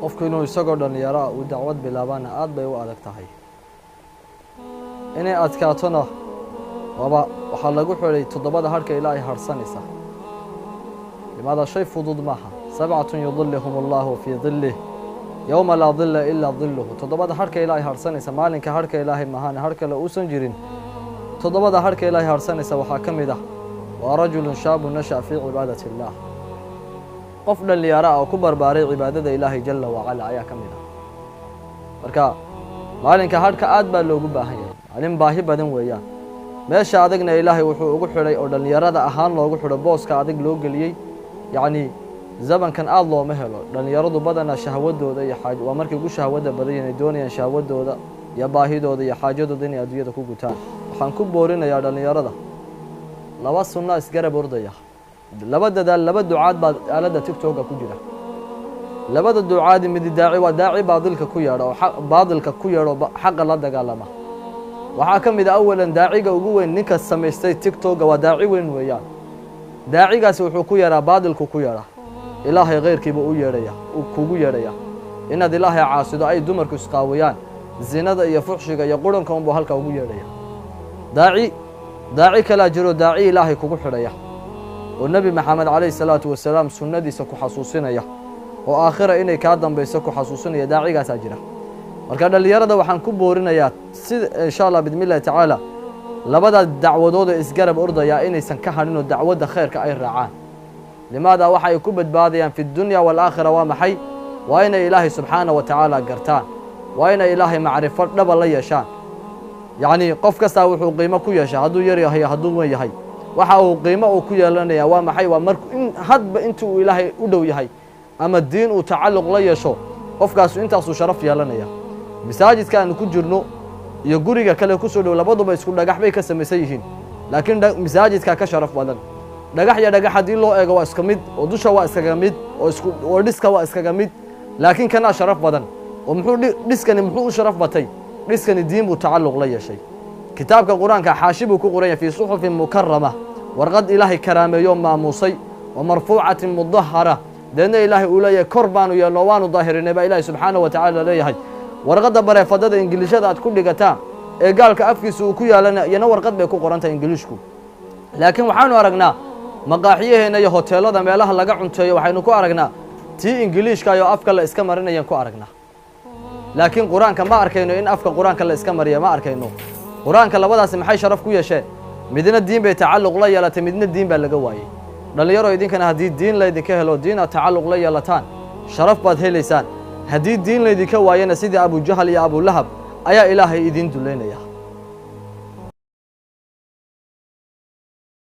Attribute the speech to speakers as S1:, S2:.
S1: qofku inuu isagoo dhalinyaro ah uu dacwad bilaabana aad bay u adag tahay inay adkaatona waxaa lagu xidhay toddobada harka ilaahay harsanaysa limaada shay fudud maaha sabcatun yudillihum allahu fii dillih yowma laa dilla ilaa dilluhu toddobada harka ilaahay harsanaysa maalinka harka ilaahay maahane har kale uusan jirin toddobada harka ilaahay harsanaysa waxaa ka mid ah waa rajulun shaabun nasha'a fii cibaadati illaah qof dhalinyaro ah oo ku barbaaray cibaadada ilaahay jalla wacala ayaa ka mid ah marka maalinka harka aad baa loogu baahan yahay maalin baahi badan weeyaan meesha adagna ilaahay wuxuu ugu xidhay oo dhalinyarada ahaan loogu xidho booska adag loo geliyey yacni zamankan aad looma helo dhalinyaradu badanaa shahwadooda iyo waa markay ugu shahwada badan inay doonayaan shahwadooda iyo baahidooda iyo xaajadooda inay adduunyada ku gutaan waxaan ku boorinayaa dhalinyarada laba sunna isgarab ordaya laba dadaal laba ducaad baa aaladda tiktoka ku jira labada ducaadi mid daaci waa daaci baadilka ku yeedha oo baadilka ku yeedho xaqa la dagaalama waxaa ka mid ah awalan daaciga ugu weyn ninka samaystay tiktoka waa daaci weyn weeyaan daacigaasi wuxuu ku yeedhaa baadilku ku yeedhaa ilaahay khayrkiiba u yeedhaya uu kugu yeedhaya inaad ilaahay caasido ay dumarku isqaawiyaan zinada iyo fuxshiga iyo quranka unbuu halkaa ugu yeedhaya daaci kalaa jiro daaci ilaahay kugu xidhaya oo nebi maxamed calayhi salaatu wasalaam sunnadiisa ku xasuusinaya oo aakhira inay kaa dambayso ku xasuusinaya daacigaasaa jira marka dhalinyarada waxaan ku boorinayaa sida insha allah bidmillahi tacaala labada dacwadooda isgarab ordaya inaysan ka hadhin oo dacwadda khayrka ay raacaan limaada waxa ay ku badbaadayaan fi dunya waalaakhira waa maxay waa inay ilaahay subxaana wa tacaala gartaan waa inay ilaahay macrifo dhaba la yeeshaan yacni qof kastaa wuxuu qiimo ku yeeshaa hadduu yar yahay hadduu weyn yahay waxa uu qiimo uu ku yeelanaya waa maxay waa hadba intii uu ilaahay u dhow yahay ama diin uu tacalluq la yeesho qofkaasu intaasuu sharaf yeelanaya masaajidka aanu ku jirno iyo guriga kale ku soo dhow labaduba isku dhagax bay ka samaysan yihiin laakiin masaajidka ka sharaf badan dhagax iyo dhagax haddii loo eego waa iska mid oo dusha waa iskaga mid oo dhiska waa iskaga mid laakiin kanaa sharaf badan oo dhiskani muxuu u sharaf batay dhiskani diin buu tacalluq la yeeshay kitaabka qur-aanka xaashi buu ku qoran yahay fii suxufin mukarama warqad ilaahay karaameeyo maamuusay wa marfuucatin mudahara deedna ilaahay uu leeyahay kor baanu yeelno waanu daahirinay baa ilaahay subxaana wa tacaala leeyahay warqadda bareefadada ingilishada aad ku dhigataan ee gaalka afkiisa uu ku yaalana iyana warqad bay ku qoran tahay ingilishku laakiin waxaanu aragnaa maqaaxiyaheenna iyo hoteelada meelaha laga cunteeyo waxaynu ku aragnaa tii ingiliishka iyo afka la iska marinayaan ku aragnaa laakiin qur-aanka ma arkayno in afka qur-aanka la iska mariya ma arkayno qur-aanka labadaasi maxay sharaf ku yeesheen midna diin bay tacalluq la yeelatay midna diin baa laga waayey dhalinyaro idinkana haddii diin laydinka helo diin aad tacalluq la yeelataan sharaf baad helaysaan haddii diin laydinka waayana sidii abujahal iyo abulahab ayaa ilaahay idiin duleynaya